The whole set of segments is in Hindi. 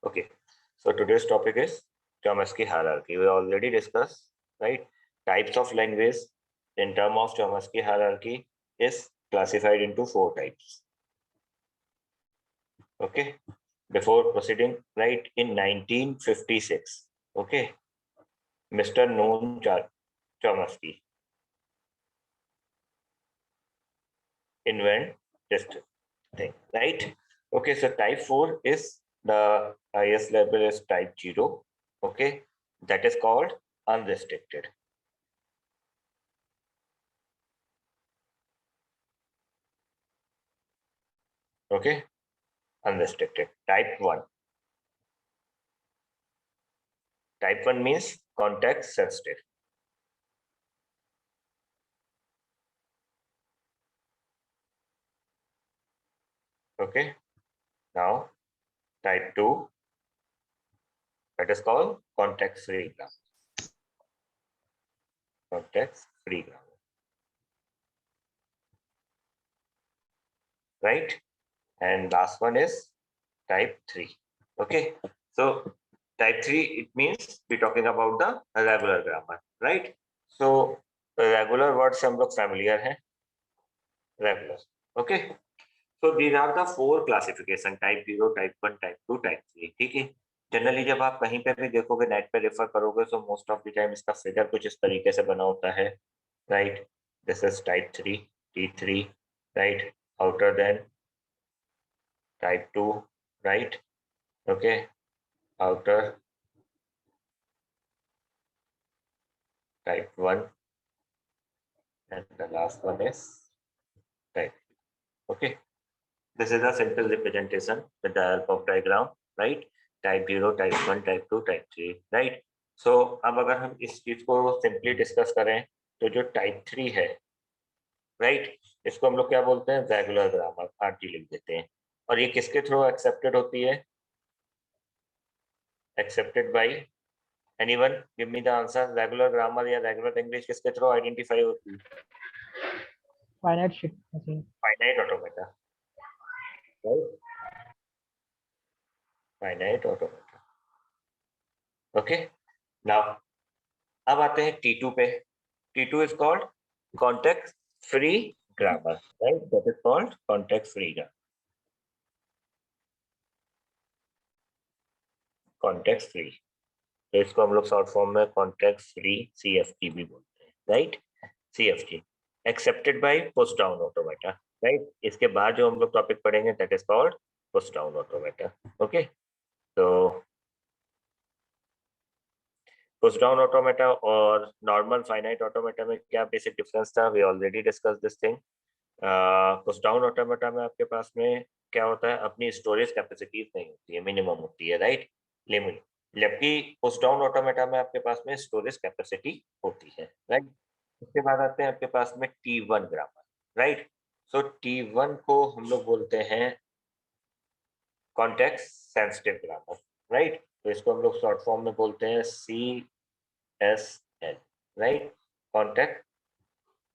Okay, so today's topic is Chomsky hierarchy. We already discussed, right? Types of language in terms of Chomsky hierarchy is classified into 4 types. Okay, before proceeding, right, in 1956, okay, Mr. Noam Chomsky invent this thing, right? Okay, so type 4 is the highest level is type 0, okay, that is called unrestricted. Okay, unrestricted. Type 1. Type 1 means context sensitive. Okay, now type 2, that is called context free grammar. Context free grammar. Right? And last one is type 3. Okay, so type 3, it means we're talking about the regular grammar, right? So regular words हम लोग familiar हैं, regular. Okay, so these are the 4 classification: type 0, type 1, type 2, type 3. ठीक है, जनरली जब आप कहीं पे भी देखोगे, नेट पे रेफर करोगे, तो मोस्ट ऑफ द टाइम इसका फिगर कुछ इस तरीके से बना होता है, right? This is type 3, T3, right? Outer then type 2, right? Okay, outer type 1, and the last one is type 2. Okay, this is a simple representation with the help of diagram, right? Type 0, type 1, type 2, type 3, right? So अब अगर हम इस चीज को सिंपली डिस्कस करें, तो जो टाइप 3 है, राइट, इसको हम लोग क्या बोलते हैं? रेगुलर ग्रामर, RG लिख देते हैं। और ये किसके थ्रू एक्सेप्टेड होती है? Accepted by anyone? Give me the answer. Regular grammar या रेगुलर लैंग्वेज किसके थ्रू आइडेंटिफाई होती है? Finite shift machine, finite automata, right? Finite automata. Okay, now अब आते हैं T2 पे। T2 is called context free grammar, right? That is called context free grammar, context free. तो इसको हम लोग शॉर्ट फॉर्म में कॉन्टेक्स्ट फ्री CFG भी बोलते हैं, right? CFG accepted by push down automata, right? इसके बाद जो हम लोग टॉपिक पढ़ेंगे that is called push down automata. Okay, तो पुश डाउन ऑटोमेटा और नॉर्मल फाइनाइट ऑटोमेटा में क्या बेसिक डिफरेंस था? We already discuss this thing. Push down automata में आपके पास में क्या होता है? अपनी स्टोरेज कैपेसिटीज नहीं होती है, मिनिमम होती है, राइट? लिमिट। जबकि पुश डाउन ऑटोमेटा में आपके पास में स्टोरेज कैपेसिटी होती है, राइट? उसके बाद आते हैं आपके पास में T1 ग्रामर, राइट? सो T1 को हम लोग बोलते हैं कॉन्टेक्स्ट सेंसिटिव ग्रामर, राइट? तो इसको हम लोग शॉर्ट फॉर्म में बोलते हैं CSL, right? Context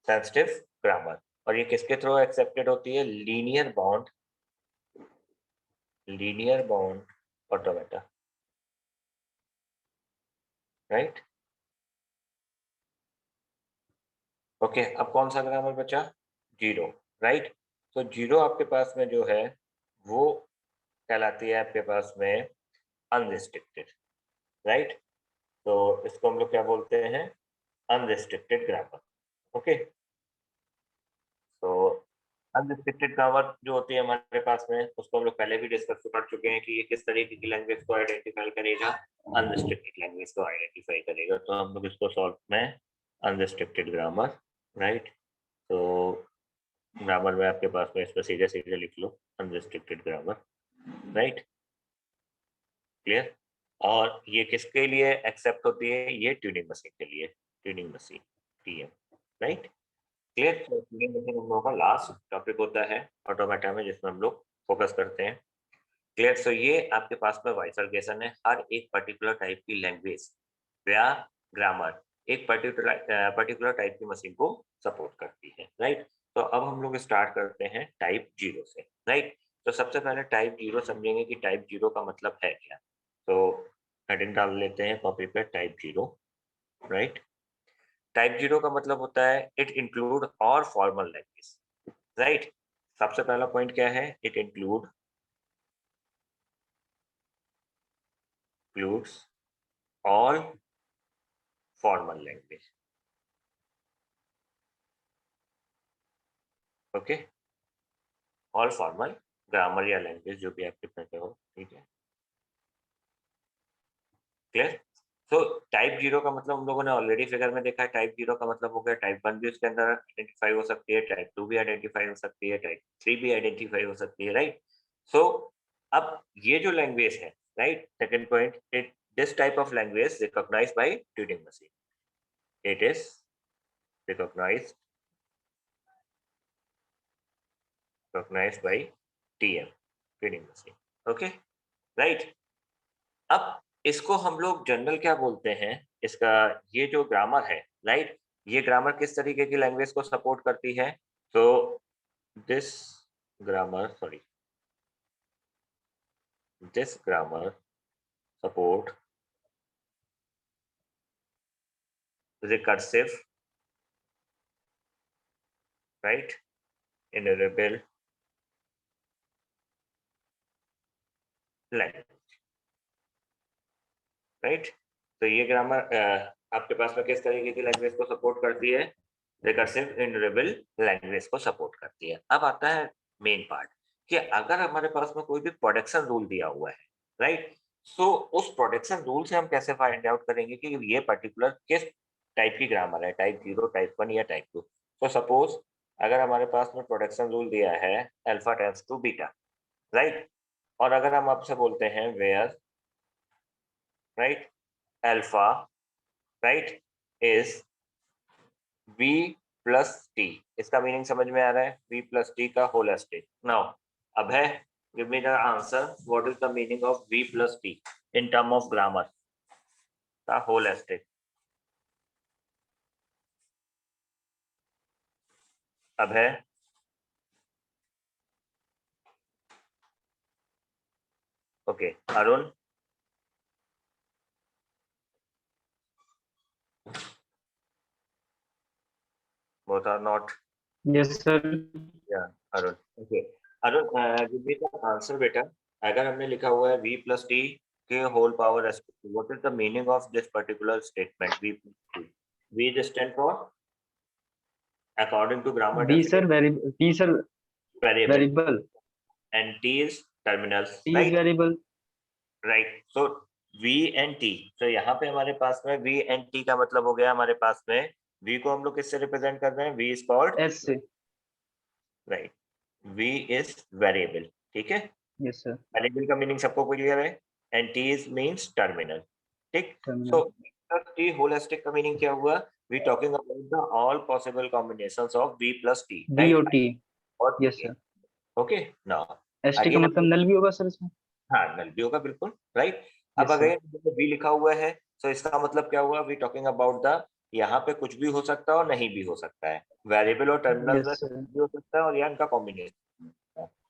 sensitive grammar. और ये किसके थ्रू एक्सेप्टेड होती है? Linear bound automata, right? Okay, अब कौन सा ग्रामर बचा? 0, राइट? तो 0 आपके पास में जो है वो कहलाती है आपके पास में अनरिस्ट्रिक्टेड, राइट? तो इसको हम लोग क्या बोलते हैं? Unrestricted grammar. ओके, तो अनरिस्ट्रिक्टेड ग्रामर जो होती है हमारे पास में, उसको हम लोग पहले भी डिस्कस कर चुके हैं कि ये किस तरीके की लैंग्वेज को आइडेंटिफाई करेगा? अनरिस्ट्रिक्टेड लैंग्वेज को आइडेंटिफाई करेगा। तो हम लोग इसको शॉर्ट में अनरिस्ट्रिक्टेड ग्रामर, राइट? तो ग्रामर में आपके पास में इसको सीधे सीधे लिख लो, अनरिस्ट्रिक्टेड ग्रामर, राइट? क्लियर? और ये किसके लिए एक्सेप्ट होती है? ये ट्यूनिंग मशीन के लिए, tuning machine, TM, right? Clear? तो ट्यूनिंग मशीन हम लोगों का लास्ट टॉपिक होता है ऑटोमेटा में, जिसमें हम लोग फोकस करते हैं। क्लियर? सो ये आपके पास में बाइफरकेशन है। हर एक पर्टिकुलर टाइप की लैंग्वेज या ग्रामर एक पर्टिकुलर टाइप की मशीन को सपोर्ट करती है, राइट? तो अब हम लोग स्टार्ट करते हैं टाइप 0 से, राइट? तो सबसे पहले टाइप 0 समझेंगे कि टाइप 0 का मतलब है क्या, तो हेडिंग डाल लेते हैं कॉपी पे टाइप 0, राइट। टाइप 0 का मतलब होता है इट इंक्लूड और फॉर्मल लैंग्वेज, राइट। सबसे पहला पॉइंट क्या है, it includes all formal language, okay. All formal grammar या लैंग्वेज जो भी आप प्रिफर करो, ठीक है, क्लियर। तो टाइप 0 का मतलब हम लोगों ने ऑलरेडी फिगर में देखा है, टाइप 0 का मतलब हो गया टाइप 1 भी उसके अंदर आइडेंटिफाई हो सकती है, टाइप 2 भी आइडेंटिफाई हो सकती है, टाइप 3 भी आइडेंटिफाई हो सकती है, राइट। सो अब ये जो लैंग्वेज है, right, second point, it this type of language recognised by Turing machine, it is recognised by TM, Turing machine, okay, right. अब इसको हम लोग जनरल क्या बोलते हैं, इसका ये जो ग्रामर है, राइट, ये ग्रामर किस तरीके की लैंग्वेज को सपोर्ट करती है। तो this grammar sorry this grammar support recursive, right, enumerable language, right. तो ये ग्रामर आपके पास में किस तरीके की लैंग्वेज को सपोर्ट करती है, रिकर्सिव इनरेबल लैंग्वेज को सपोर्ट करती है। अब आता है मेन पार्ट कि अगर हमारे पास में कोई भी प्रोडक्शन रूल दिया हुआ है, राइट, सो उस प्रोडक्शन रूल से हम कैसे फाइंड आउट करेंगे कि ये पर्टिकुलर किस टाइप की ग्रामर है, टाइप 0, टाइप 1 या टाइप 2। तो सपोज अगर हमारे पास में प्रोडक्शन रूल दिया है alpha tends to beta, right, और अगर हम आपसे बोलते हैं where, right, alpha, right, is v plus T, इसका मीनिंग समझ में आ रहा है, v प्लस टी का होल एस्टेट। नाउ अब है, give me the answer, what is the meaning of v plus T in term of grammar का होल एस्टेट। अब है, okay, Arun, both are not, Yes, sir. या Arun, okay, Arun, give me the answer बेटा। अगर हमने लिखा हुआ है v प्लस टी के whole power estate, what is the meaning of this particular statement v plus T. v is stand for, according to grammar B, sir. definition, B, sir. variable, Variable. and t is terminals, T is right, variable. Right. So v and t, तो यहाँ पे हमारे पास में v एंड t का मतलब हो गया हमारे पास में v को हम लोग किससे रिप्रेजेंट कर रहे हैं, v इज कॉल्ड, S से. राइट, v इज वेरिएबल, ठीक है। Yes, sir. वेरिएबल का मीनिंग सबको क्लियर है, and t is means terminal, ठीक। So Terminal. t होलिस्टिक का मीनिंग क्या हुआ, we talking about the all possible combinations of v plus t, B right, और T. और Yes, sir. Okay. Now S T का अगेन, मतलब नल भी होगा सर इसमें. हाँ, नल भी होगा बिल्कुल, राइट। अब Yes, sir. अगर बी लिखा हुआ है तो इसका मतलब क्या हुआ, वी टॉकिंग अबाउट द, यहाँ पे कुछ भी हो सकता है और नहीं भी हो सकता है, वेरिएबल और टर्मिनल में Yes, से sir. कुछ भी हो सकता है और या इनका कॉम्बिनेशन।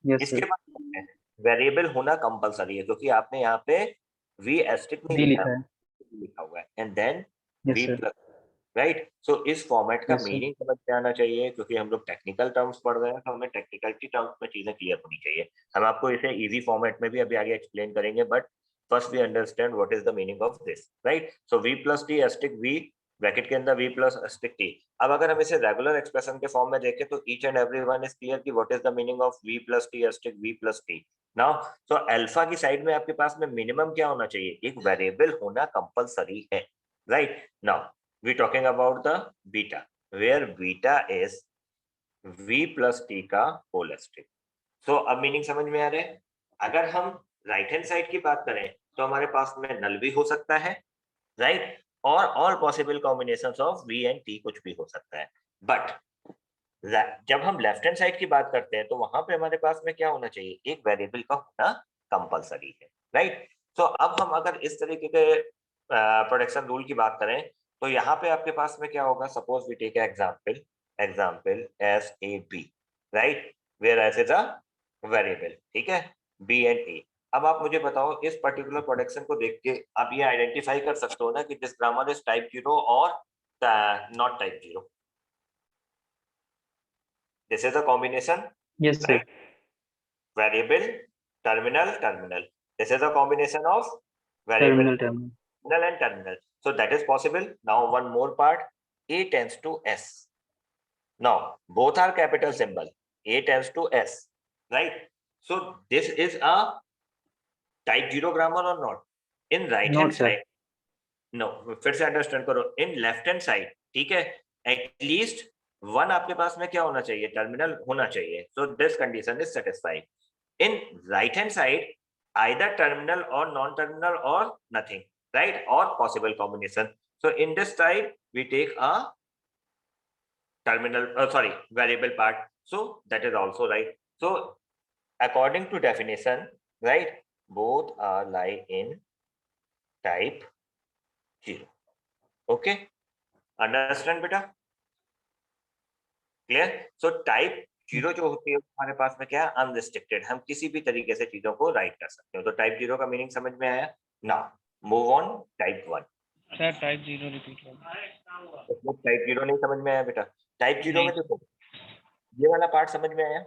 Yes, sir. इसके बाद वेरिएबल होना कंपलसरी है क्योंकि आपने यहाँ पे वी एस्टिक नहीं B लिखा लिखा है, है. लिखा हुआ है and then Yes, we sir. Plus, right. So इस फॉर्मेट का Yes, sir. मीनिंग समझ में आना चाहिए क्योंकि हम लोग टेक्निकल टर्म्स पढ़ रहे हैं तो हमें टेक्निकलिटी टर्म्स में चीजें क्लियर होनी चाहिए। हम आपको इसे इजी फॉर्मेट में भी अभी आगे एक्सप्लेन करेंगे, but first we understand what is the meaning of this, right. So v plus T asterisk v, bracket के अंदर v प्लस एस्टिक t। अब अगर हम इसे रेगुलर एक्सप्रेशन के फॉर्म में देखें तो each and every one is clear कि what is the meaning of v plus T asterisk v plus t। Now so alpha की साइड में आपके पास में मिनिमम क्या होना चाहिए, एक वेरिएबल होना कंपलसरी है, right. Now we talking about the beta where beta is v plus t का होल एस्टिक। सो अब मीनिंग समझ में आ रहा है। अगर हम राइट हैंड साइड की बात करें तो हमारे पास में नल भी हो सकता है, राइट, और all possible combinations of v and t कुछ भी हो सकता है, बट जब हम लेफ्ट हैंड साइड की बात करते हैं तो वहां पे हमारे पास में क्या होना चाहिए, एक वेरिएबल का होना कंपलसरी है, राइट। सो अब हम अगर इस तरीके के प्रोडक्शन रूल की बात करें तो यहाँ पे आपके पास में क्या होगा, suppose we take example, S A B, right, where S is a variable, ठीक है, बी एंड ए। अब आप मुझे बताओ इस पर्टिकुलर प्रोडक्शन को देख के आप ये आइडेंटिफाई कर सकते हो ना कि दिस ग्रामर इज टाइप 0 और not type 0. This is a combination, Yes, sir. variable, terminal, terminal. This is a combination of variable Terminal. and terminal. So that is possible. Now one more part, A tends to S. Now both are capital symbol. A tends to S, right? So this is a type 0 grammar or not? In right hand Not, sir. side, no, फिर से अंडरस्टैंड करो. इन लेफ्ट हैंड साइड, ठीक है, एटलीस्ट वन आपके पास में क्या होना चाहिए, टर्मिनल होना चाहिए. So this condition is satisfied. In right hand side, either terminal or non-terminal or nothing, right? Or possible combination. So in this side, we take a terminal, variable part. So that is also right. So according to definition, right, both are lie in type 0. Okay, understand beta? Clear? So type 0 जो होती है हमारे पास में क्या है, अनरिस्ट्रिक्टेड. हम किसी भी तरीके से चीजों को राइट कर सकते हो. तो टाइप 0 का मीनिंग समझ में आया ना. Move on type 1. Sir type 0 repeat हो. टाइप 0 नहीं समझ में आया बेटा. टाइप 0 में देखो ये वाला पार्ट समझ में आया,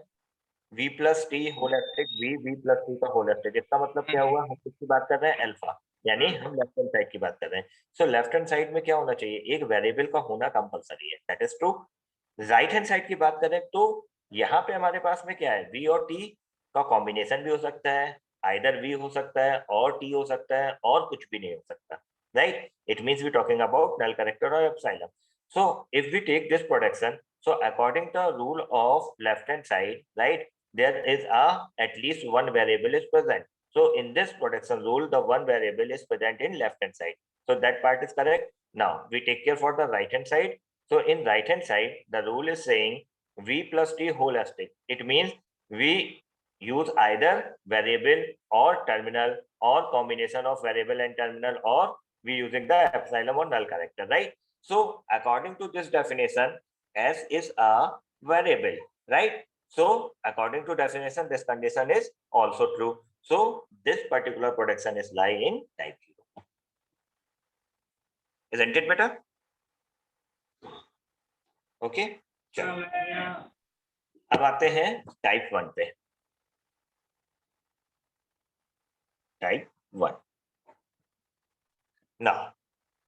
v plus T whole estate, v plus T का होल एस्टेट. इसका मतलब क्या हुआ, हम किसकी बात कर रहे हैं, अल्फा, यानी हम लेफ्ट हैंड साइड की बात कर रहे हैं. सो लेफ्ट हैंड साइड में क्या होना चाहिए, एक वेरिएबल का होना कंपलसरी है. That is true. Right hand side की बात करें तो यहाँ पे हमारे पास में क्या है, v और t का कॉम्बिनेशन भी हो सकता है, आइदर v हो सकता है और t हो सकता है और कुछ भी नहीं हो सकता, right. It means we talking about null character और epsilon. So if we take this production, so according to the rule of left hand side, right, there is a at least one variable is present. So in this production rule, the one variable is present in left hand side. So that part is correct. Now we take care for the right hand side. So in right hand side, the rule is saying v plus t whole asterisk. It means we use either variable or terminal or combination of variable and terminal, or we using the epsilon or null character, right? So according to this definition, S is a variable, right? So according to definition, this condition is also true. So this particular production is lie in type 0. Isn't it better? Okay. चलो अब आते हैं टाइप 1 पे. टाइप 1. ना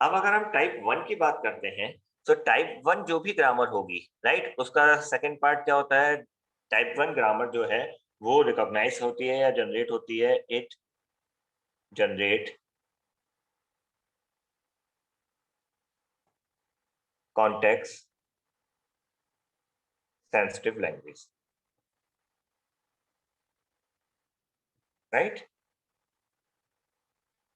अब अगर हम टाइप 1 की बात करते हैं, तो टाइप 1 जो भी ग्रामर होगी, राइट, उसका सेकंड पार्ट क्या होता है, टाइप 1 ग्रामर जो है वो रिकॉग्नाइज होती है या जनरेट होती है. It generate context sensitive language, right?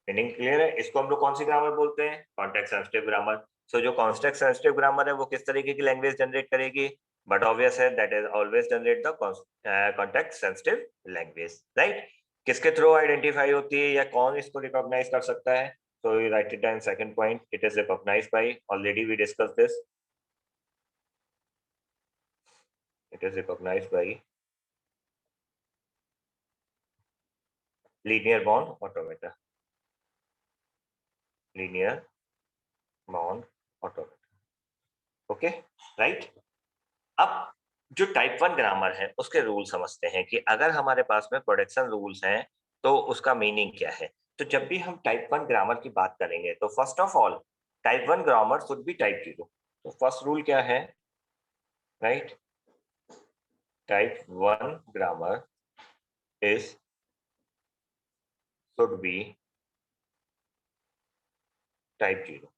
Meaning clear है. इसको हम लोग कौन सी ग्रामर बोलते हैं, कॉन्टेक्स्ट सेंसिटिव ग्रामर. सो जो कॉन्टेक्स्ट सेंसिटिव ग्रामर है वो किस तरीके की लैंग्वेज जनरेट करेगी, बट ऑब्वियस है that is always generate the context sensitive language, right. किसके थ्रू आइडेंटिफाई होती है या कौन इसको रिकॉग्नाइज कर सकता है. So you write it down. Second point, it is recognised by, already we discuss this, it is recognized by linear bound automata. Linear bound automata. Okay, right. अब जो टाइप 1 ग्रामर है उसके रूल समझते हैं कि अगर हमारे पास में प्रोडक्शन रूल्स हैं तो उसका मीनिंग क्या है. तो जब भी हम टाइप 1 ग्रामर की बात करेंगे तो first of all type 1 grammar should be type 0. तो फर्स्ट रूल क्या है, right, type 1 grammar is should be type 0.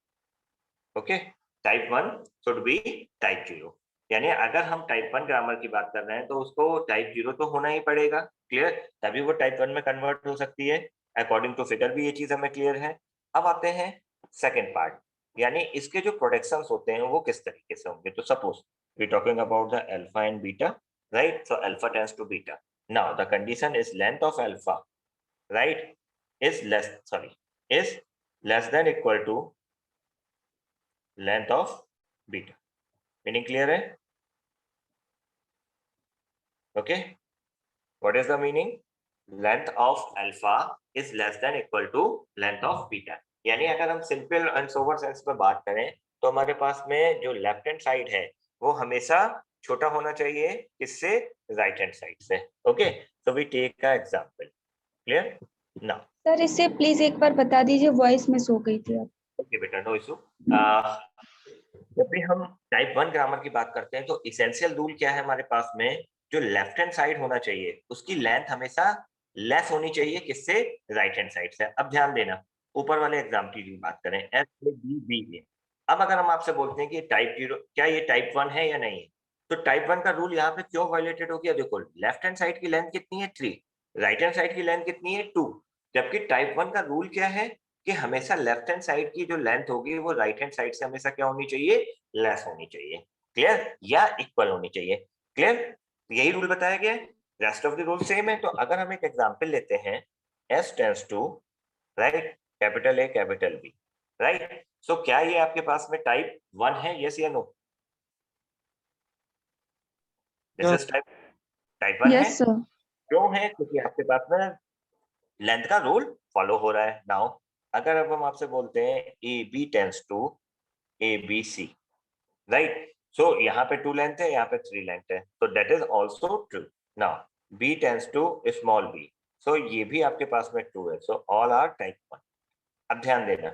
Okay, type 1 should be type 0. यानी अगर हम टाइप 1 ग्रामर की बात कर रहे हैं तो उसको टाइप 0 तो होना ही पड़ेगा, क्लियर, तभी वो टाइप 1 में कन्वर्ट हो सकती है. अकॉर्डिंग टू फिगर भी ये चीज हमें क्लियर है. अब आते हैं सेकेंड पार्ट, यानी इसके जो प्रोडक्शंस होते हैं वो किस तरीके से होंगे. तो suppose we talking about the alpha and beta, right. So alpha tends to beta. Now the condition is length of alpha, right, is less than equal to length of beta. Meaning clear है? Okay, what is the meaning? Length of alpha is less than equal to length of beta. यानी अगर हम सिंपल एंड सोवर सेंस में बात करें तो हमारे पास में जो लेफ्ट हैंड साइड है वो हमेशा छोटा होना चाहिए किससे, राइट हैंड साइड से। Okay, so we take a example, clear now. Sir इसे प्लीज एक बार बता दीजिए, वॉइस मिस हो गई थी। ओके बेटा, नो इशू। जब भी हम टाइप 1 ग्रामर की बात करते हैं तो इसेंशियल रूल क्या है हमारे पास में, जो लेफ्ट हैंड साइड होना चाहिए उसकी लेंथ हमेशा लेस होनी चाहिए किससे, राइट हैंड साइड से। अब ध्यान देना, ऊपर वाले एग्जाम की बात करें एस ए बी बी ए। अब अगर हम आपसे बोलते हैं कि टाइप 0 क्या ये टाइप 1 है या नहीं है, तो टाइप 1 का रूल यहाँ पे क्यों वायलेटेड हो गया? देखो, लेफ्ट हैंड साइड की लेंथ कितनी है 3, राइट हैंड साइड की लेंथ कितनी है 2, जबकि टाइप 1 का रूल क्या है कि हमेशा लेफ्ट हैंड साइड की जो लेंथ होगी वो राइट हैंड साइड से हमेशा क्या होनी चाहिए, लेस होनी चाहिए, क्लियर, या इक्वल होनी चाहिए, क्लियर। यही रूल बताया गया है, rest of the rule same है। तो अगर हम एक एग्जांपल लेते हैं, s tends to, right, capital A capital B, right, so क्या ये आपके पास में टाइप 1 है, यस या नो? दिस इज टाइप 1 है। Yes sir. क्यों है? क्योंकि आपके पास में लेंथ का रूल फॉलो हो रहा है। नाउ अगर अब हम आपसे बोलते हैं A B tends to A B C, right, so यहाँ पे 2 लेंथ है, यहाँ पे 3 लेंथ है, तो that is also true. Now b tends to small b, सो ये भी आपके पास में 2 है, सो ऑल आर टाइप 1। अब ध्यान देना,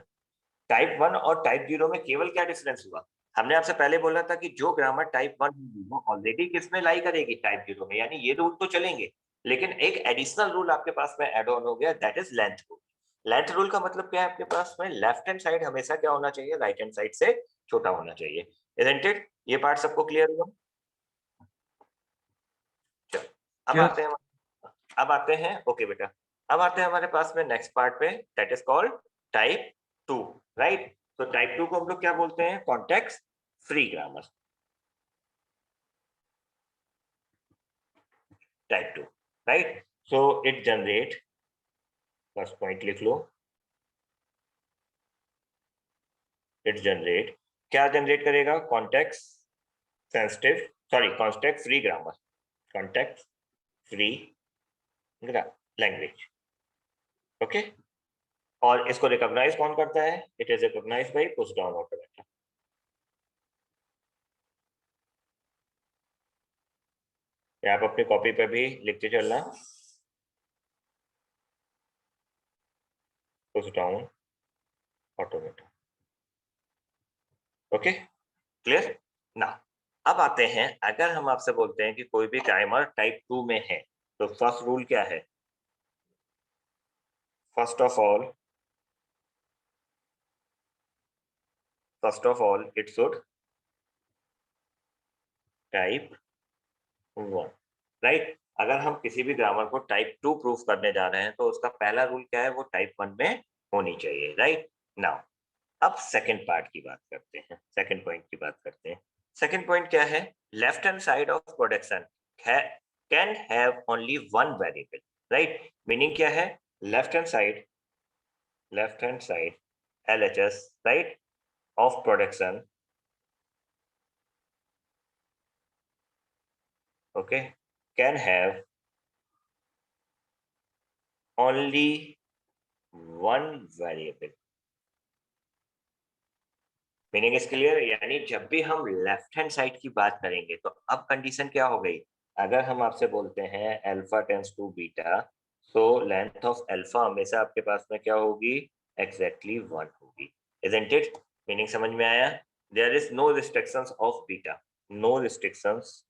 टाइप 1 और टाइप 0 में केवल क्या डिफरेंस हुआ? हमने आपसे पहले बोला था कि जो ग्रामर टाइप 1 होगी वो ऑलरेडी किसमें लाई करेगी, टाइप 0 में, यानी ये रूल तो चलेंगे, लेकिन एक एडिशनल रूल आपके पास में ऐड ऑन हो गया, that is length rule. Length rule का मतलब क्या है आपके पास में, लेफ्ट हैंड साइड हमेशा क्या होना चाहिए, राइट हैंड साइड से छोटा होना चाहिए, इजंट इट? ये पार्ट सबको क्लियर हुआ? चलो, अब Yes. आते हैं, अब आते हैं, ओके बेटा, अब आते हैं हमारे पास में नेक्स्ट पार्ट पे, that is called type 2, right. तो टाइप 2 को हम लोग क्या बोलते हैं, context free grammar, type 2, right. So it generate, first point लिख लो, इट जनरेट, क्या जनरेट करेगा, context sensitive, sorry context free grammar, context free language, okay. और इसको रिकॉग्नाइज कौन करता है, it is recognize by push down automata. आप अपनी कॉपी पे भी लिखते चलना, push down automata, okay, clear ना। अब आते हैं, अगर हम आपसे बोलते हैं कि कोई भी टाइमर टाइप 2 में है तो फर्स्ट रूल क्या है, first of all it should type 1, right. अगर हम किसी भी ग्रामर को टाइप 2 प्रूफ करने जा रहे हैं तो उसका पहला रूल क्या है, वो टाइप 1 में होनी चाहिए, राइट। नाउ अब सेकंड पार्ट की बात करते हैं, सेकंड पॉइंट की बात करते हैं। सेकंड पॉइंट क्या है, left hand side of production can have only one variable, right. Meaning क्या है, left hand side LHS, right, of production, okay, can have only one variable. Meaning is clear? यानी जब भी हम लेफ्ट हैंड साइड की बात करेंगे तो अब कंडीशन क्या हो गई, अगर हम आपसे बोलते हैं alpha tends to beta, so length of alpha हमेशा आपके पास में क्या होगी, एग्जैक्टली 1 होगी, इजंट इट? मीनिंग समझ में आया? There is no restrictions of beta, no restrictions,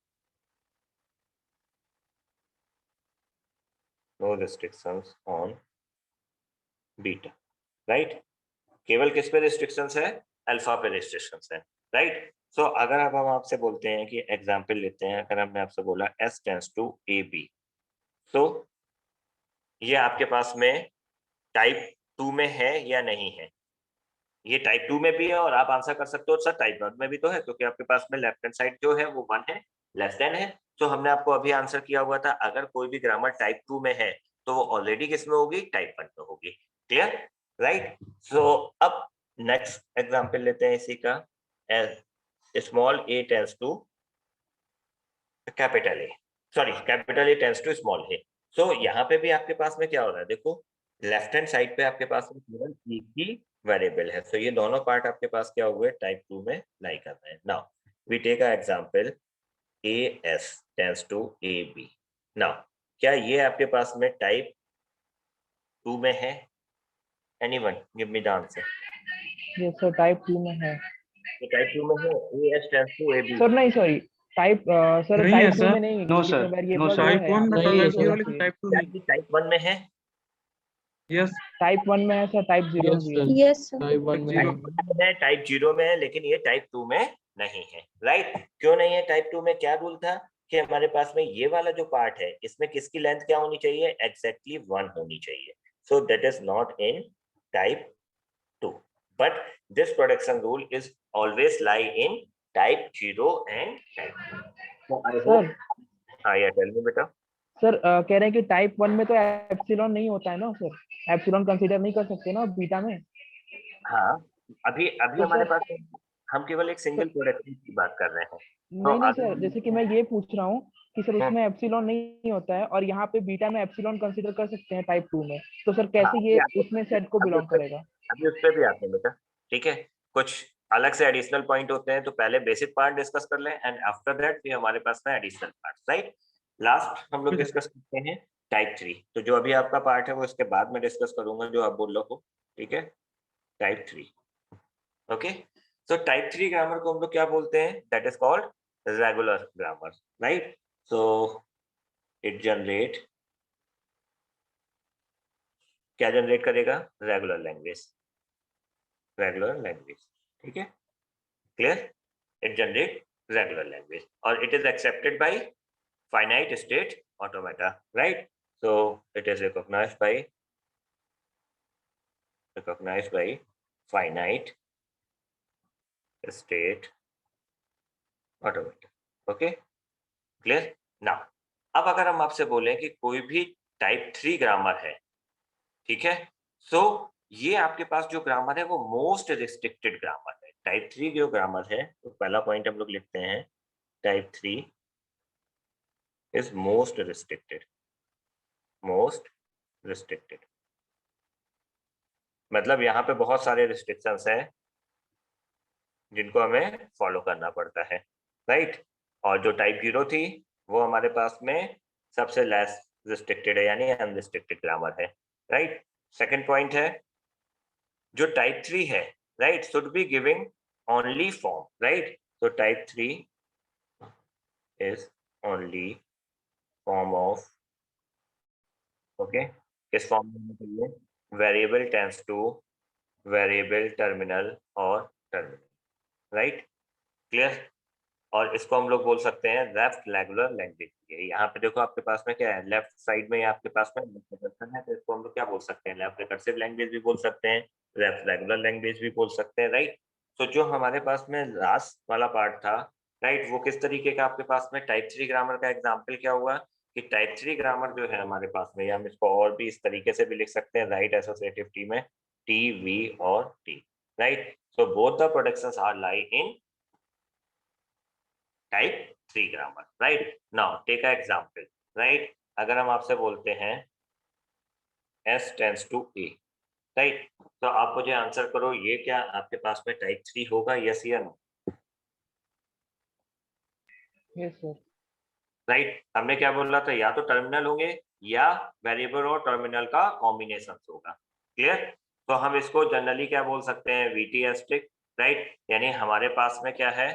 no restrictions on beta, right. केवल किस पे रिस्ट्रिक्शंस है, अल्फा पे रिस्ट्रिक्शंस है, राइट। सो अगर अब हम आपसे बोलते हैं कि एग्जांपल लेते हैं, अगर हमने आपसे बोला s tends to A B, तो ये आपके पास में टाइप 2 में है या नहीं है? ये टाइप 2 में भी है और आप आंसर कर सकते हो सर टाइप 1 में भी तो है, क्योंकि आपके पास में लेफ्ट हैंड साइड जो है वो 1 है, लेस देन है। तो हमने आपको अभी आंसर किया हुआ था, अगर कोई भी ग्रामर टाइप 2 में है तो वो ऑलरेडी किस में होगी, टाइप 1 में होगी, क्लियर, राइट। सो अब नेक्स्ट एग्जांपल लेते हैं इसी का, small a tends to capital A, sorry capital A tends to small A. So यहाँ पे भी आपके पास में क्या हो रहा है, देखो लेफ्ट हैंड साइड पे आपके पास में केवल एक ही वेरिएबल है। सो ये दोनों पार्ट आपके पास क्या हुए, टाइप 2 में लाई कर रहे हैं। Now we take a example AS tends to AB। Now क्या ये आपके पास में टाइप 2 में है? Anyone give me the answer. Yes sir, type 2 में है। ये टाइप 2 में है, AS tends to AB। Sir नहीं, सॉरी, टाइप सर नहीं टाइप है 2 सर। में नहीं, नो जिसमें सर, नो वेरिएबल सर, वो टाइप है 1 में नहीं है टाइप सर। 0 लेकिन टाइप 2 क्या नहीं। ये टाइप 1 में है? यस, टाइप 1 में है सर, टाइप 0 यस भी है। Sir, yes sir. टाइप 1 में जीरो। है। टाइप 1 में है, टाइप 0 में है, लेकिन ये टाइप 2 में नहीं है। राइट, क्यों नहीं है? टाइप 2 में क्या रूल था कि हमारे पास में ये वाला जो पार्ट है इसमें किसकी लेंथ क्या होनी चाहिए, एग्जैक्टली 1 होनी चाहिए। So that is not in type 2, but this production rule is always lie in type 0 and type 2। So I hope, sir हाँ या टेल मी बेटा। सर कह रहे हैं कि टाइप 1 में तो एप्सिलॉन नहीं होता है ना सर, एप्सिलॉन कंसीडर नहीं कर सकते ना बीटा में। हाँ, अभी अभी तो हमारे सर, पास हम केवल एक सिंगल प्रोडक्शन की बात कर रहे हैं। तो नहीं नहीं अगर सर, जैसे कि मैं ये पूछ रहा हूँ कि सर हम्म, उसमें एप्सिलॉन नहीं होता है और यहाँ पे बीटा में एप्सिलॉन कंसीडर कर सकते हैं टाइप 2 में, तो सर हाँ कैसे अभी ये आते उसमें सेट को अभी उस बिलोंग पे करेगा? अभी उस पे भी आते हैं बेटा। ठीक है, कुछ अलग से एडिशनल पॉइंट होते हैं, तो पहले बेसिक पार्ट डिस्कस कर लें एंड आफ्टर दैट फिर हमारे पास में एडिशनल पार्ट। राइट, लास्ट हम लोग डिस्कस करते हैं टाइप 3। तो जो अभी आपका पार्ट है वो इसके बाद में डिस्कस करूंगा जो आप बोल रहे हो। ठीक है, type 3। Okay, so type 3 grammar को हम लोग क्या बोलते हैं? That is called regular grammar. Right, so it generate, क्या जनरेट करेगा? Regular language, regular language. ठीक है, clear? It generate regular language और it is accepted by finite state automata, right? So it is recognized by finite state automata. Okay, clear? now अब अगर हम आपसे बोलें कि कोई भी टाइप 3 ग्रामर है, ठीक है, सो ये आपके पास जो ग्रामर है वो मोस्ट रिस्ट्रिक्टेड ग्रामर है। टाइप 3 जो ग्रामर है, तो पहला पॉइंट हम लोग लिखते हैं, type 3 is most restricted. Most restricted मतलब यहाँ पे बहुत सारे रिस्ट्रिक्शंस हैं जिनको हमें फॉलो करना पड़ता है। राइट, और जो टाइप 0 थी वो हमारे पास में सबसे लेस रिस्ट्रिक्टेड है, यानी अनरिस्ट्रिक्टेड ग्रामर है। राइट, सेकंड पॉइंट है जो टाइप 3 है, right, should be giving only form. Right, so type 3 is only form of, okay, किस फॉर्म में होना चाहिए? Variable tends two variable terminal और टर्मिनल। Right, clear? और इसको हम लोग बोल सकते हैं लेफ्ट रेगुलर लैंग्वेज। यहाँ पे देखो आपके पास में क्या है, लेफ्ट साइड में आपके पास में रिकर्सन है, तो इसको हम लोग क्या बोल सकते हैं? लेफ्ट रिकर्सिव लैंग्वेज भी बोल सकते हैं, लेफ्ट रेगुलर लैंग्वेज भी बोल सकते हैं। राइट, तो जो हमारे पास में लास्ट वाला पार्ट था, राइट, वो किस तरीके का आपके पास में टाइप 3 ग्रामर का एग्जाम्पल क्या हुआ कि टाइप 3 ग्रामर जो है हमारे पास में, या हम इसको और भी इस तरीके से भी लिख सकते हैं, राइट एसोसिएटिव टी में टी, वी और T. Right, so both the productions are lie in type 3 grammar. Right, now take a example. Right, अगर हम आपसे बोलते हैं S tends to A, right, तो आप मुझे आंसर करो, ये क्या आपके पास में टाइप 3 होगा, यस या नो? Yes sir. राइट, हमने क्या बोला था, या तो टर्मिनल होंगे या वेरिएबल और टर्मिनल का कॉम्बिनेशन होगा। क्लियर? तो हम इसको जनरली क्या बोल सकते हैं? VT strict. राइट, यानी हमारे पास में क्या है,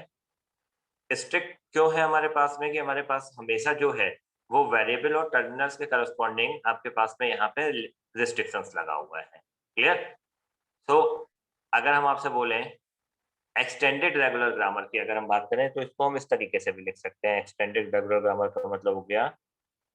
स्ट्रिक्ट क्यों है हमारे पास में, कि हमारे पास हमेशा जो है वो वेरिएबल और टर्मिनल्स के करस्पॉन्डिंग आपके पास में यहाँ पे रिस्ट्रिक्शंस लगा हुआ है। क्लियर? तो अगर हम आपसे बोलें एक्सटेंडेड रेगुलर ग्रामर की अगर हम बात करें, तो इसको हम इस तरीके से भी लिख सकते हैं। एक्सटेंडेड रेगुलर ग्रामर का मतलब हो गया,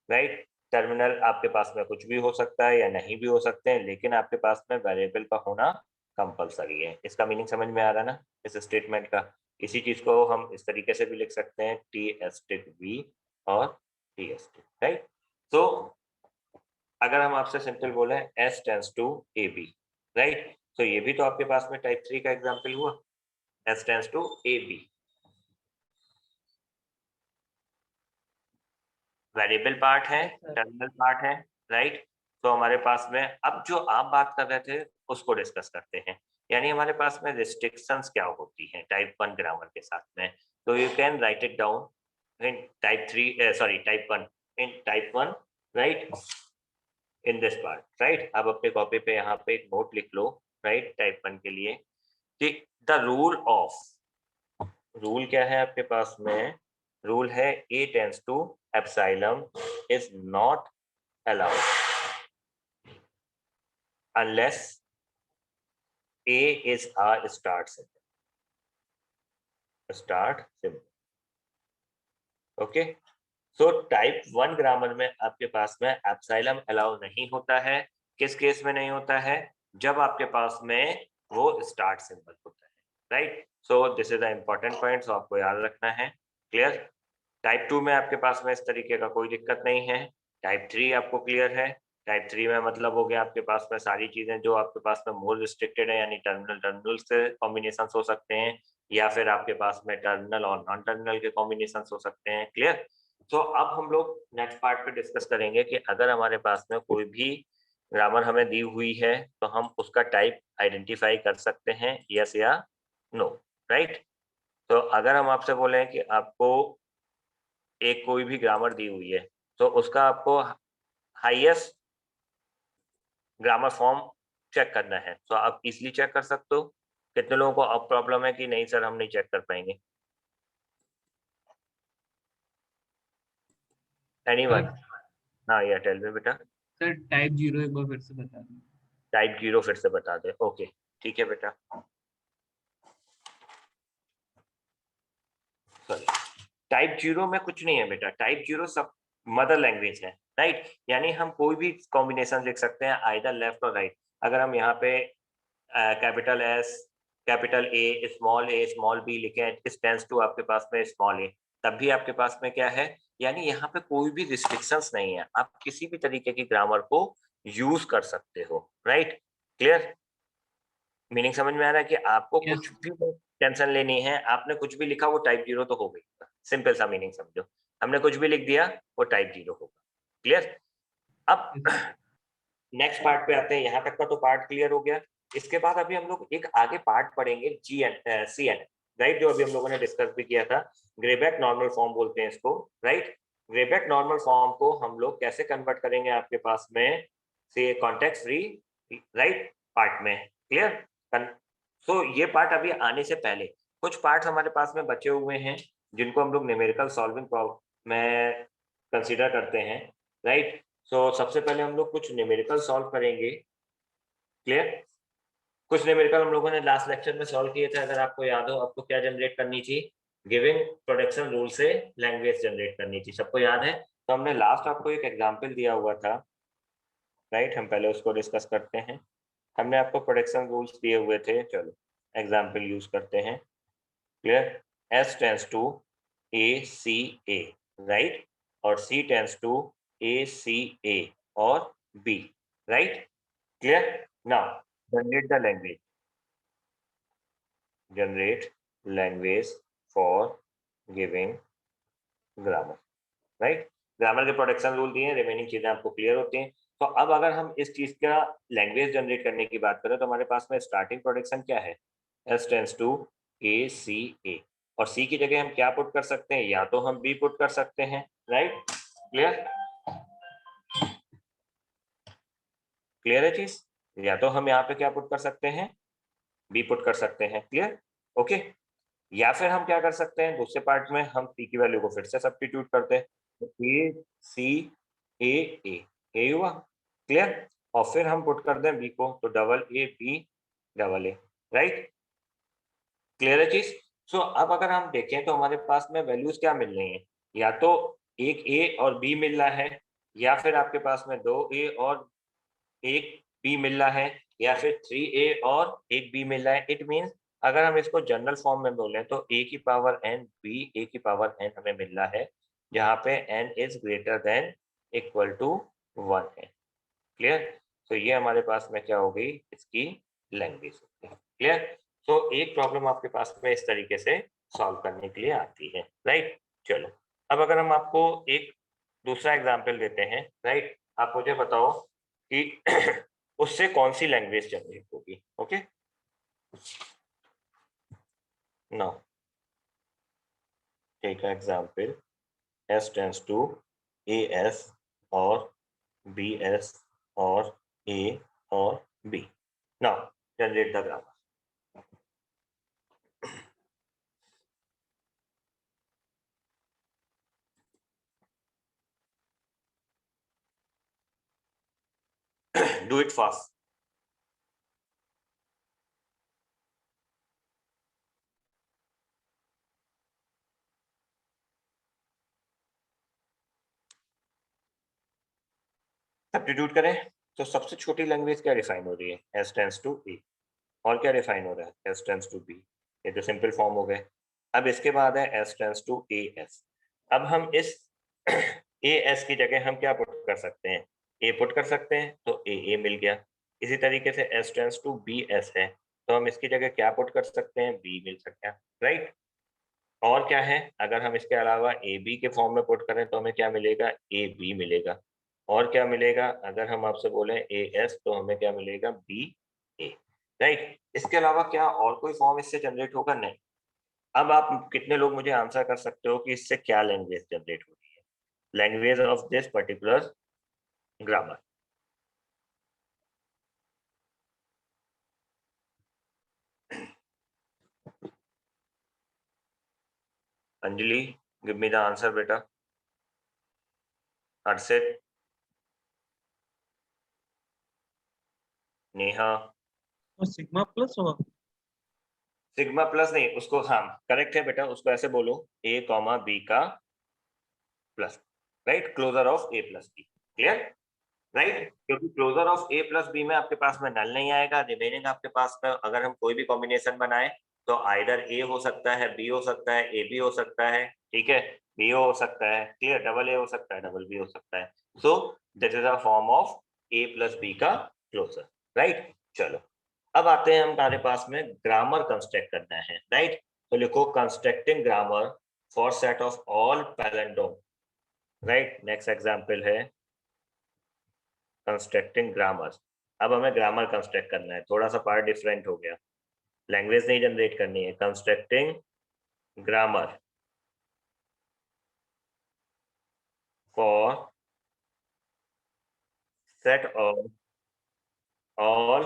राइट, टर्मिनल आपके पास में कुछ भी हो सकता है या नहीं भी हो सकते हैं, लेकिन आपके पास में वेरिएबल का होना कंपलसरी है। इसका मीनिंग समझ में आ रहा है ना इस स्टेटमेंट का? इसी चीज को हम इस तरीके से भी लिख सकते हैं, टी एस्टिक वी और टी एस्टिक। राइट, तो अगर हम आपसे सिंपल बोले S tends to A B, right, तो ये भी तो आपके पास में टाइप 3 का एग्जाम्पल हुआ, S tends to A B. Variable part है, टर्मिनल पार्ट है, राइट। तो हमारे पास में अब जो आप बात कर रहे थे उसको डिस्कस करते हैं, यानी हमारे पास में रिस्ट्रिक्शंस क्या होती हैं टाइप 1 ग्रामर के साथ में। तो you can write it down in type 3 sorry type 1 in type 1 right in this part right. आप अपने कॉपी पे यहाँ पे एक नोट लिख लो राइट टाइप 1 के लिए कि द रूल क्या है आपके पास में, रूल है A tends to epsilon is not allowed unless A is a start symbol. Okay. So type 1 grammar में आपके पास में एप्सिलॉन अलाउ नहीं होता है। किस केस में नहीं होता है? जब आपके पास में वो स्टार्ट सिंबल होता है, right. So this is the important point, so आपको याद रखना है। क्लियर? टाइप 2 में आपके पास में इस तरीके का कोई दिक्कत नहीं है। टाइप 3 आपको क्लियर है। टाइप 3 में मतलब हो गया आपके पास में सारी चीजें जो आपके पास में मोर रिस्ट्रिक्टेड है, यानी टर्मिनल से कॉम्बिनेशन हो सकते हैं, या फिर आपके पास में टर्मिनल और नॉन टर्मिनल के कॉम्बिनेशन हो सकते हैं। क्लियर? तो अब हम लोग नेक्स्ट पार्ट पे डिस्कस करेंगे कि अगर हमारे पास में कोई भी ग्रामर हमें दी हुई है तो हम उसका टाइप आइडेंटिफाई कर सकते हैं, यस या नो, राइट। तो अगर हम आपसे बोले कि आपको एक कोई भी ग्रामर दी हुई है तो उसका आपको हाईएस्ट ग्रामर फॉर्म चेक करना है, तो आप इजीली चेक कर सकते हो। कितने लोगों को अब प्रॉब्लम है कि नहीं सर हम नहीं चेक कर पाएंगे? एनीवन? हाँ या टेल मी बेटा। सर टाइप 0 एक बार फिर से बता दें। टाइप 0 फिर से बता दे। ओके ठीक है बेटा। सॉरी, टाइप 0 में कुछ नहीं है बेटा। टाइप 0 सब मदर लैंग्वेज है, राइट। यानी हम कोई भी कॉम्बिनेशन लिख सकते हैं आइदर लेफ्ट और राइट। अगर हम यहाँ पे capital S, capital A, small B लिखे, इस टेंस टू आपके पास में स्मॉल ए, तब भी आपके पास में क्या है, यानी यहाँ पे कोई भी रिस्ट्रिक्शंस नहीं है। आप किसी भी तरीके की ग्रामर को यूज कर सकते हो, राइट। क्लियर? मीनिंग समझ में आ रहा है कि आपको Yes. कुछ भी टेंशन लेनी है, आपने कुछ भी लिखा वो टाइप 0 तो हो गई। सिंपल सा मीनिंग समझो, हमने कुछ भी लिख दिया वो टाइप 0 होगा। क्लियर? अब नेक्स्ट पार्ट पे आते हैं। यहाँ तक का तो पार्ट क्लियर हो गया। इसके बाद अभी हम लोग एक आगे पार्ट पढ़ेंगे CN, राइट, जो अभी हम लोगों ने डिस्कस भी किया था। ग्रेबैक नॉर्मल फॉर्म बोलते हैं इसको, राइट। ग्रेबैक नॉर्मल फॉर्म को हम लोग कैसे कन्वर्ट करेंगे आपके पास में से कॉन्टेक्स्ट फ्री राइट पार्ट में। क्लियर? सो ये पार्ट अभी आने से पहले कुछ पार्ट हमारे पास में बचे हुए हैं जिनको हम लोग न्यूमेरिकल सॉल्विंग में कंसीडर करते हैं, राइट। सो सबसे पहले हम लोग कुछ न्यूमेरिकल सॉल्व करेंगे। क्लियर? कुछ न्यूमेरिकल हम लोगों ने लास्ट लेक्चर में सॉल्व किए थे, अगर आपको याद हो। आपको क्या जनरेट करनी थी? गिविंग प्रोडक्शन रूल से लैंग्वेज जनरेट करनी थी। सबको याद है? तो हमने लास्ट आपको एक एग्जांपल दिया हुआ था, राइट। हम पहले उसको डिस्कस करते हैं। हमने आपको प्रोडक्शन रूल्स दिए हुए थे, चलो एग्जाम्पल यूज करते हैं। Clear? S tends to A right, और C टेंस टू A और B, right. Clear? Now generate the language, generate language for giving grammar, right. Grammar के प्रोडक्शन रूल दिए, रिमेनिंग चीजें आपको क्लियर होती हैं। तो अब अगर हम इस चीज का लैंग्वेज जनरेट करने की बात करें तो हमारे पास में स्टार्टिंग प्रोडक्शन क्या है? S टेंस टू A, और C की जगह हम क्या पुट कर सकते हैं? या तो हम B पुट कर सकते हैं, राइट। क्लियर? क्लियर है चीज? या तो हम यहाँ पे क्या पुट कर सकते हैं? B पुट कर सकते हैं। क्लियर? ओके। या फिर हम क्या कर सकते हैं, दूसरे पार्ट में हम C की वैल्यू को फिर से सब्स्टिट्यूट करते हैं, तो A हुआ। क्लियर? और फिर हम पुट कर दें B को, तो AA, राइट। क्लियर है चीज? सो अब अगर हम देखें तो हमारे पास में वैल्यूज क्या मिल रही हैं? या तो एक A और B मिल रहा है, या फिर आपके पास में 2A और एक B मिल रहा है, या फिर 3A और एक B मिल रहा है। इट मीन्स अगर हम इसको जनरल फॉर्म में बोलें तो A की पावर n B A की पावर n हमें मिल रहा है, जहाँ पे n is greater than equal to 1 है। क्लियर? तो ये हमारे पास में क्या हो गई, इसकी लैंग्वेज। क्लियर? तो एक प्रॉब्लम आपके पास में इस तरीके से सॉल्व करने के लिए आती है, राइट। चलो अब अगर हम आपको एक दूसरा एग्जाम्पल देते हैं, राइट। आप मुझे बताओ कि उससे कौन सी लैंग्वेज जनरेट होगी। Okay, now take example S tends to AS or BS or A or B. Now generate the grammar. Do it fast. Substitute करें तो सबसे छोटी लैंग्वेज क्या डिफाइन हो रही है? S tends to A। और क्या डिफाइन हो रहा है? S tends to B। ये तो सिंपल फॉर्म हो गए। अब इसके बाद है S tends to AS। अब हम इस AS की जगह हम क्या पुट कर सकते हैं? A पुट कर सकते हैं, तो AA मिल गया। इसी तरीके से S tends to BS है, तो हम इसकी जगह क्या पुट कर सकते हैं? B मिल सकता है, राइट। और क्या है, अगर हम इसके अलावा AB के फॉर्म में पुट करें तो हमें क्या मिलेगा? AB मिलेगा। और क्या मिलेगा? अगर हम आपसे बोलें AS तो हमें क्या मिलेगा? BA, right. इसके अलावा क्या और कोई फॉर्म इससे जनरेट होगा? नहीं। अब आप कितने लोग मुझे आंसर कर सकते हो कि इससे क्या लैंग्वेज जनरेट हो रही है? Language of this particular grammar. Anjali, give me the answer बेटा। हर्षित, नेहा। तो सिग्मा प्लस होगा। सिग्मा प्लस नहीं, उसको हाँ करेक्ट है बेटा, उसको ऐसे बोलो A, B का plus, right, closure of A plus B। Clear, right. क्योंकि closure of A plus B में आपके पास में नल नहीं आएगा। रिमेनिंग आपके पास में अगर हम कोई भी कॉम्बिनेशन बनाए तो आइदर A हो सकता है, B हो सकता है, A B हो सकता है, ठीक है, B हो सकता है, क्लियर, डबल A हो सकता है, डबल B हो सकता है। सो this is a form of A plus B का क्लोजर, राइट। चलो अब आते हैं हमारे पास में ग्रामर कंस्ट्रक्ट करना है, राइट। तो लिखो constructing grammar for set of all palindrome, right. Next example है कंस्ट्रक्टिंग ग्रामर। अब हमें ग्रामर कंस्ट्रक्ट करना है, थोड़ा सा पार्ट डिफरेंट हो गया, लैंग्वेज नहीं जनरेट करनी है। Constructing grammar for set of all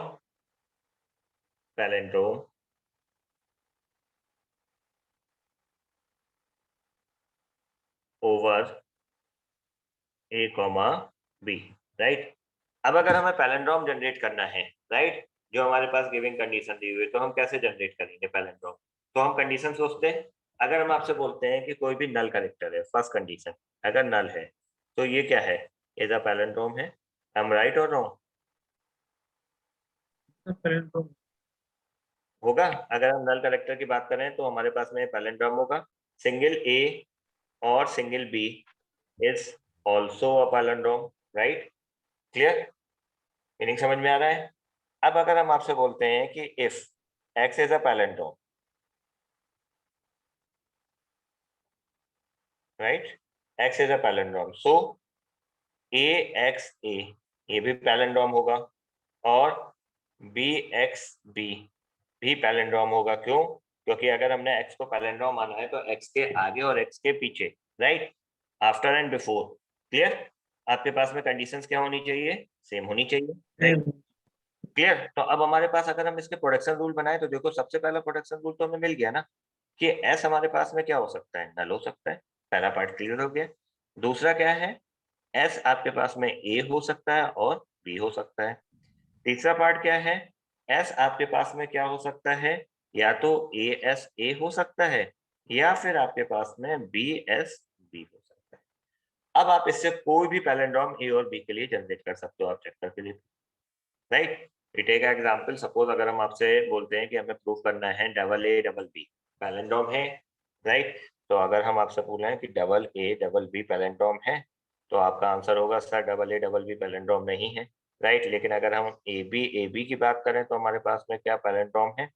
palindrome over A, B, right. अब अगर हमें पैलेंड्रोम जनरेट करना है, राइट, जो हमारे पास गिविंग कंडीशन दी हुई है, तो हम कैसे जनरेट करेंगे पैलेंड्रोम? तो हम कंडीशन सोचते हैं। अगर हम आपसे बोलते हैं कि कोई भी नल कैरेक्टर है, फर्स्ट कंडीशन अगर नल है तो ये क्या है? इज अ पैलेंड्रोम है। हम राइट और रॉन्ग? होगा। अगर हम नल कैरेक्टर की बात करें तो हमारे पास में पैलेंड्रोम होगा। सिंगल A और single B is also a palindrome, right. Clear, meaning समझ में आ रहा है? अब अगर हम आपसे बोलते हैं कि if x is a palindrome, right, x is a palindrome, so AXA ये भी पैलेंड्रोम होगा और BXB भी पैलेंड्रोम होगा। क्यों? क्योंकि अगर हमने x को पैलेंड्रोम माना है तो x के आगे और x के पीछे, right, after and before. Clear, आपके पास में कंडीशंस क्या होनी चाहिए? सेम होनी चाहिए। क्लियर, तो अब हमारे पास अगर हम इसके प्रोडक्शन रूल बनाए तो देखो सबसे पहला प्रोडक्शन रूल तो हमें मिल गया ना कि S हमारे पास में क्या हो सकता है? नल हो सकता है। पहला पार्ट क्लियर हो गया। दूसरा क्या है? S आपके पास में A हो सकता है और B हो सकता है। तीसरा पार्ट क्या है? S आपके पास में क्या हो सकता है? या तो ASA हो सकता है या फिर आपके पास में BSB हो सकता है। अब आप इससे कोई भी पैलेंड्रोम A और B के लिए जनरेट कर सकते हो आप चेक करके लिए, right. We take example, suppose अगर हम आपसे बोलते हैं कि हमें प्रूफ करना है double A double B palindrome है, राइट। तो अगर हम आपसे पूछ रहे हैं कि double A double B palindrome है तो आपका आंसर होगा sir double A double B palindrome नहीं है, राइट। लेकिन अगर हम AB की बात करें तो हमारे पास में क्या पैलेंड्रोम है?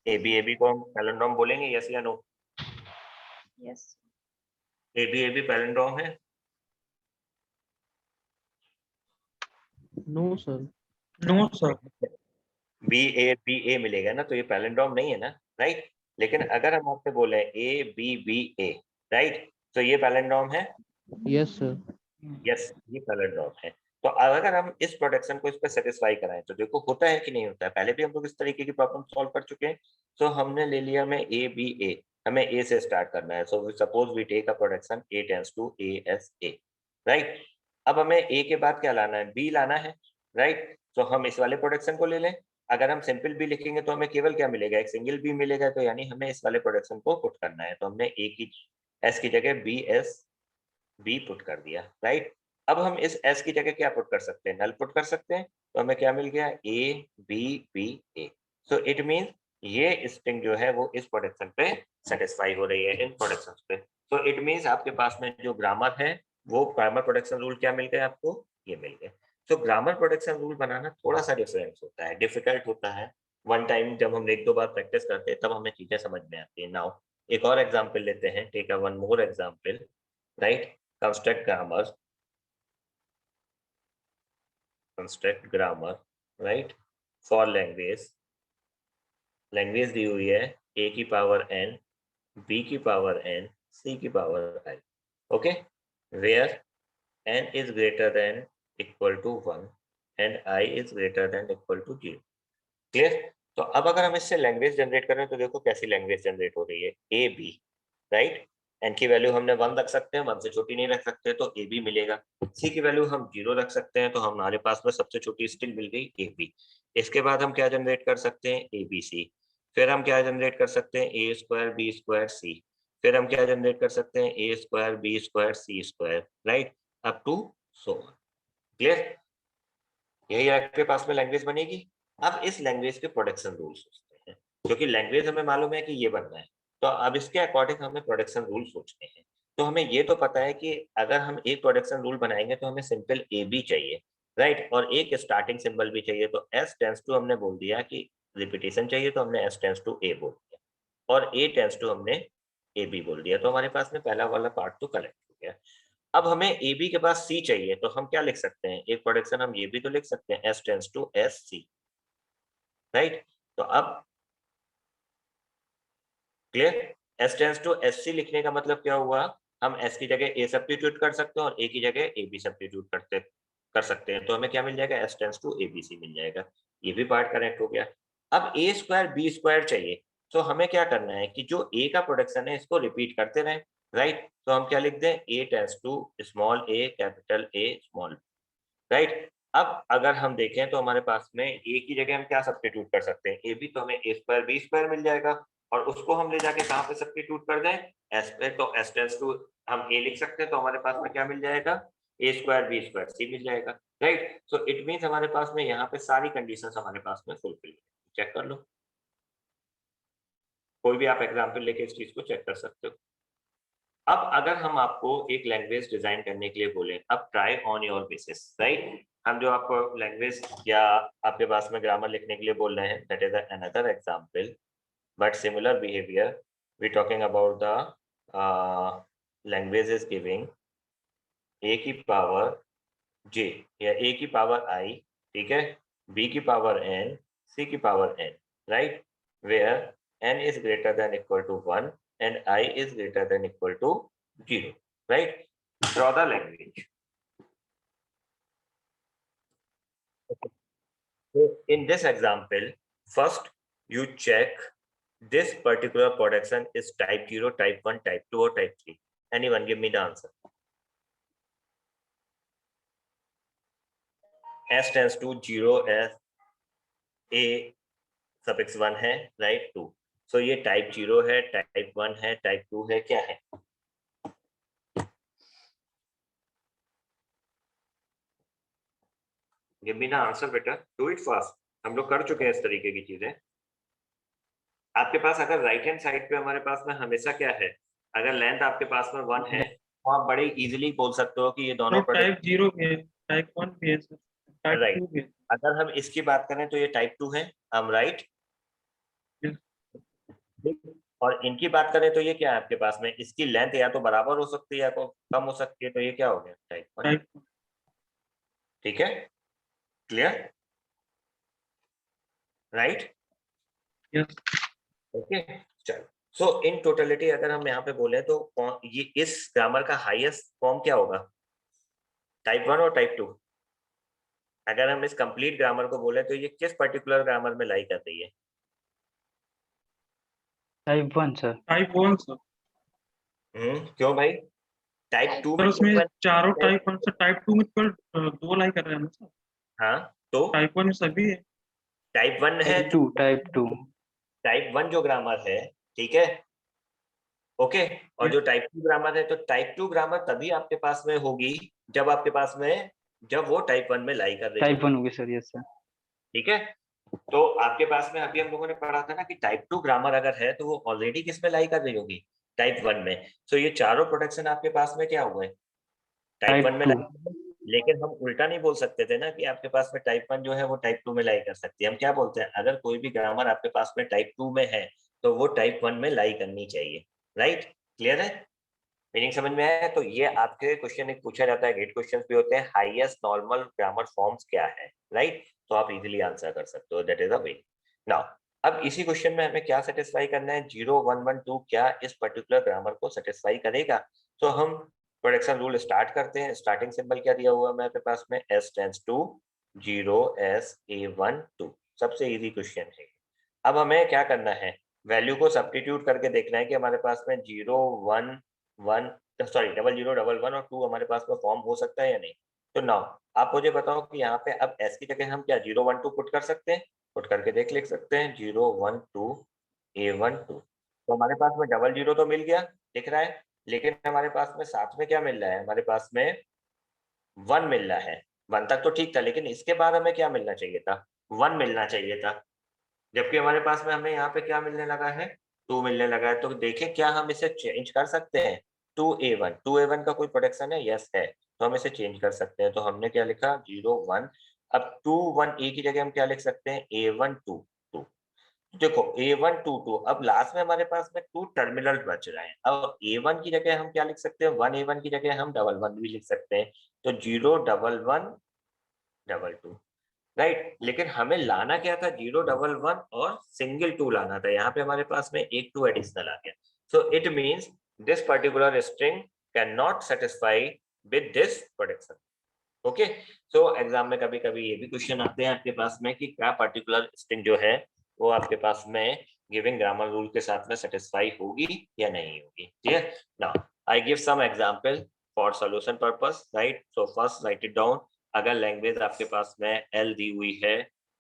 AB को हम पैलेंड्रोम बोलेंगे, यस या नो? यस। AB पैलेंड्रोम है, no sir, no sir. B A मिलेगा ना, तो ये पैलिंड्रोम नहीं है ना, राइट। लेकिन अगर हम आपसे बोले ए बी ए, राइट, तो ये पैलिंड्रोम है। Yes sir. यस, ये पैलिंड्रोम है। तो अगर हम इस प्रोडक्शन को इस पर सेटिस्फाई कराएं तो देखो होता है कि नहीं होता है। पहले भी हम लोग इस तरीके की प्रॉब्लम सॉल्व कर चुके हैं। तो हमने ले लिया में ए बी ए, हमें ए से स्टार्ट करना है। So suppose we take a production A tends to A S A, right. अब हमें ए के बाद क्या लाना है, बी लाना है, राइट। तो हम इस वाले प्रोडक्शन को ले लें। अगर हम सिंपल बी लिखेंगे तो हमें केवल क्या मिलेगा, एक सिंगल बी मिलेगा। तो यानी हमें इस वाले प्रोडक्शन को पुट करना है। तो हमने ए की एस की जगह बी एस बी पुट कर दिया, राइट। अब हम इस एस की जगह क्या पुट कर सकते हैं, नल पुट कर सकते हैं। तो हमें क्या मिल गया, A B B A. So it means ये स्ट्रिंग जो है वो इस प्रोडक्शन पे सेटिस्फाई हो रही है, इन प्रोडक्शन पे। तो इट मीन्स आपके पास में जो ग्रामर है वो ग्रामर प्रोडक्शन रूल क्या मिल गए आपको, ये मिल गए। तो ग्रामर प्रोडक्शन रूल बनाना थोड़ा सा डिफरेंस होता है, डिफिकल्ट होता है। वन टाइम जब हम एक दो बार प्रैक्टिस करते हैं तब हमें चीजें समझ में आती है। नाउ एक और एग्जाम्पल लेते हैं, take a one more example, right. construct grammar, right, for language दी हुई है a की पावर n, b की पावर n, c की पावर i, okay, where n is greater than equal to 1 and i is greater than equal to 0, clear. तो अब अगर हम इससे लैंग्वेज जनरेट करें तो देखो कैसी लैंग्वेज जनरेट हो रही है, ए बी, राइट। एन की वैल्यू हमने 1 रख सकते हैं, 1 से छोटी नहीं रख सकते, तो ए बी मिलेगा। सी की वैल्यू हम 0 रख सकते हैं, तो हमारे पास में सबसे छोटी स्ट्रिंग मिल गई ए बी। इसके बाद हम क्या जनरेट कर सकते हैं, ए बी सी। फिर हम क्या जनरेट कर सकते हैं, A square B square C. फिर हम क्या जनरेट कर सकते हैं, A square B square C square, right, up to so on, clear. यही आपके पास में लैंग्वेज बनेगी। अब इस लैंग्वेज के प्रोडक्शन रूल सोचते हैं, क्योंकि लैंग्वेज हमें मालूम है कि ये बनना है। तो अब इसके अकॉर्डिंग हमें प्रोडक्शन रूल सोचने हैं। तो हमें ये तो पता है कि अगर हम एक प्रोडक्शन रूल बनाएंगे तो हमें सिंपल ए बी चाहिए, राइट, और एक स्टार्टिंग सिंबल भी चाहिए। तो एस टेंस टू हमने बोल दिया कि रिपीटेशन चाहिए, तो हमने एस टेंस टू ए बोल दिया, और ए टेंस टू हमने ए बी बोल दिया। तो हमारे पास में पहला वाला पार्ट तो करेक्ट हो गया। अब हमें ए बी के पास सी चाहिए, तो हम क्या लिख सकते हैं, एक प्रोडक्शन हम ये भी तो लिख सकते हैं, S tends to S C, right. तो अब clear, S tends to S C लिखने का मतलब क्या हुआ, हम एस की जगह ए सब्स्टिट्यूट कर सकते हैं और ए की जगह ए बी सब्स्टिट्यूट कर सकते हैं। तो हमें क्या मिल जाएगा, S tends to A B C मिल जाएगा। ये भी पार्ट करेक्ट हो गया। अब ए स्क्वायर बी स्क्वायर चाहिए, तो हमें क्या करना है कि जो ए का प्रोडक्शन है इसको रिपीट करते रहें, राइट। तो हम क्या लिख दें, A tends to small A capital A small, right. अब अगर हम देखें तो हमारे पास में ए की जगह हम क्या सब्स्टिट्यूट कर सकते हैं, ए बी, तो हमें ए स्क्वायर बी स्क्वायर मिल जाएगा। और उसको हम ले जाके कहाँ पे सब्स्टिट्यूट कर दें, एस पे, तो एस टेंस टू हम ए लिख सकते हैं, तो हमारे पास में क्या मिल जाएगा, ए स्क्वायर बी स्क्वायर सी मिल जाएगा, राइट। सो इट मीन्स हमारे पास में यहाँ पे सारी कंडीशंस हमारे पास में फुलफिल है। चेक कर लो, कोई भी आप एग्जाम्पल लेके इस चीज को चेक कर सकते हो। अब अगर हम आपको एक लैंग्वेज डिजाइन करने के लिए बोले, अब try on your basis, right. हम जो आपको लैंग्वेज या आपके पास में ग्रामर लिखने के लिए बोल रहे हैं, that is another example but similar behaviour. We talking about the language is giving A की पावर जे या ए की पावर आई, ठीक है, बी की पावर एन, सी की power N, right, where n is greater than equal to 1 and I is greater than equal to 0, right. Draw the language. Okay. So in this example, first you check this particular production is type 0, type 1, type 2 or type 3. Anyone give me the answer. S tends to 0 as A suffix 1 है, right, 2. So ये type 0 है, type 1 है, type 2 है, क्या है? Give me the answer बेटा, do it fast. हम लोग कर चुके हैं इस तरीके की चीजें। आपके पास अगर राइट हैंड साइड पे हमारे पास में हमेशा क्या है, अगर लेंथ आपके पास में 1 है तो आप बड़े इजीली बोल सकते हो कि ये दोनों टाइप 0 भी है, टाइप 1 भी है सर, टाइप 2 भी है। अगर हम इसकी बात करें तो ये टाइप 2 है, हम राइट। और इनकी बात करें तो ये क्या है आपके पास में, इसकी लेंथ या तो बराबर हो सकती है या तो कम हो सकती है, तो ये क्या हो गया, टाइप 1, ठीक है। Clear, right? yes, ओके, चलो। सो इन टोटलिटी अगर हम यहाँ पे बोले तो ये इस ग्रामर का हाईएस्ट फॉर्म क्या होगा? टाइप 1 और टाइप 2? अगर हम इस कंप्लीट ग्रामर को बोले तो ये किस पर्टिकुलर ग्रामर में लाई कर रही है? Type 1 sir. type 1 sir। क्यों भाई? टाइप 2 सर में उसमें चारों है? टाइप 1 से टाइप 2 में केवल 2 लाई कर रहे हैं हम सर। हाँ, तो टाइप 1 में सभी है। टाइप 1 है, टाइप 2 टाइप 1 जो ग्रामर है, ठीक है, ओके। और जो टाइप 2 ग्रामर है, तो टाइप 2 ग्रामर तभी आपके पास में होगी जब आपके पास में जब वो टाइप 1 में लाई कर रही टाइप है, 1 होगी सर। Yes sir. ठीक है। तो आपके पास में अभी हम लोगों ने पढ़ा था ना कि टाइप 2 ग्रामर अगर है तो वो ऑलरेडी किस में लाई कर रही होगी? टाइप 1 में। सो ये चारों प्रोडक्शन आपके पास में क्या हुए? टाइप 1 टाइप में 2। लाई। लेकिन हम उल्टा नहीं बोल सकते थे ना कि आपके पास में टाइप 1 जो है वो टाइप 2 में लाई कर सकती है। हम क्या बोलते हैं, अगर कोई भी ग्रामर आपके पास में टाइप 2 में है तो वो टाइप 1 में लाई करनी चाहिए, राइट? क्लियर है? मीनिंग समझ में आया? तो ये आपके क्वेश्चन एक पूछा जाता है, गेट क्वेश्चंस भी होते हैं, हाईएस्ट नॉर्मल ग्रामर फॉर्म्स क्या है, राइट? तो आप इजीली आंसर कर सकते हो, that is a way. Now अब इसी क्वेश्चन में हमें क्या सेटिस्फाई करना है, 0 1 1 2 क्या इस पर्टिकुलर ग्रामर को सेटिस्फाई करेगा? तो हम प्रोडक्शन रूल स्टार्ट करते हैं। स्टार्टिंग सिंबल क्या दिया हुआ है मेरे पास में? s tends to 0 s a 1 2। सबसे इजी क्वेश्चन है। अब हमें क्या करना है, वैल्यू को सब्स्टिट्यूट करके देखना है कि हमारे पास में 0 1 1 सॉरी 0 0 1 1 और 2 हमारे पास में फॉर्म हो सकता है या नहीं। तो नाउ आप मुझे बताओ कि यहाँ पे अब s की जगह हम क्या 0 1 2 पुट कर सकते हैं? पुट करके लिख सकते हैं 0 1 2 a 1 2। तो हमारे पास में 0 0 तो मिल गया, दिख रहा है, लेकिन हमारे पास में साथ में क्या मिल रहा है? हमारे पास में 1 मिल रहा है। 1 तक तो ठीक था, लेकिन इसके बाद हमें क्या मिलना चाहिए था? 1 मिलना चाहिए था, जबकि हमारे पास में हमें यहाँ पे क्या मिलने लगा है? 2 मिलने लगा है। तो देखें क्या हम इसे चेंज कर सकते हैं? 2a1 का कोई प्रोडक्शन है? यस है। तो हम इसे चेंज कर सकते हैं। तो हमने क्या लिखा? 0 1। अब 2 1 a की जगह हम क्या लिख सकते हैं? a1 2 2। देखो a1 2 2, अब लास्ट में हमारे पास में 2 टर्मिनल बच रहे हैं। अब a1 की जगह हम क्या लिख सकते हैं? 1 a1 की जगह हम 1 1 भी लिख सकते हैं। तो 0 1 1 2 2, राइट। लेकिन हमें लाना क्या था? 0 1 1 और सिंगल 2 लाना था। यहाँ पे हमारे पास में एक 2 एडिशनल आ गया। So it means this particular string can not satisfy with this production. Okay, so exam में कभी कभी ये भी क्वेश्चन आते हैं आपके पास में कि क्या पर्टिकुलर स्ट्रिंग जो है वो आपके पास में गिविंग ग्रामर रूल के साथ में सेटिस्फाई होगी या नहीं होगी। Clear? Now I give some example for solution purpose, right? So first write it down. अगर लैंग्वेज आपके पास में l दी हुई है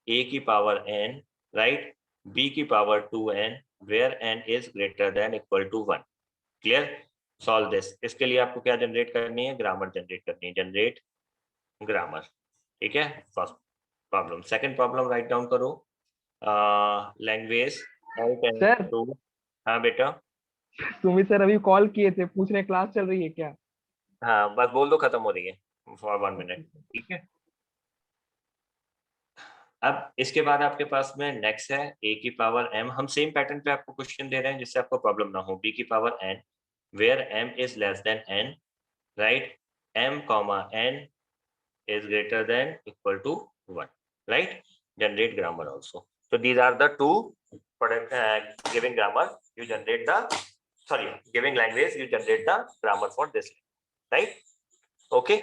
a की पावर n, राइट, b की power 2n, where n is greater than equal to 1। Clear? Solve this. इसके लिए आपको क्या जनरेट करनी है? ग्रामर जनरेट करनी है। जनरेट ग्रामर, ठीक है, first problem. Second problem write down करो। लैंग्वेज सर हाँ बेटा, सुमित सर अभी कॉल किए थे, पूछ रहे क्लास चल रही है क्या? हाँ बस बोल दो, खत्म हो रही है फॉर 1 मिनट, ठीक है। अब इसके बाद आपके पास में नेक्स्ट है a की पावर m। हम सेम पैटर्न पे आपको क्वेश्चन दे रहे हैं जिससे आपको प्रॉब्लम ना हो। b की power n where m is less than n, right, m comma n is greater than equal to 1, right? Generate grammar also. So these are the two product giving grammar you generate the giving language you generate the grammar for this, right? Okay,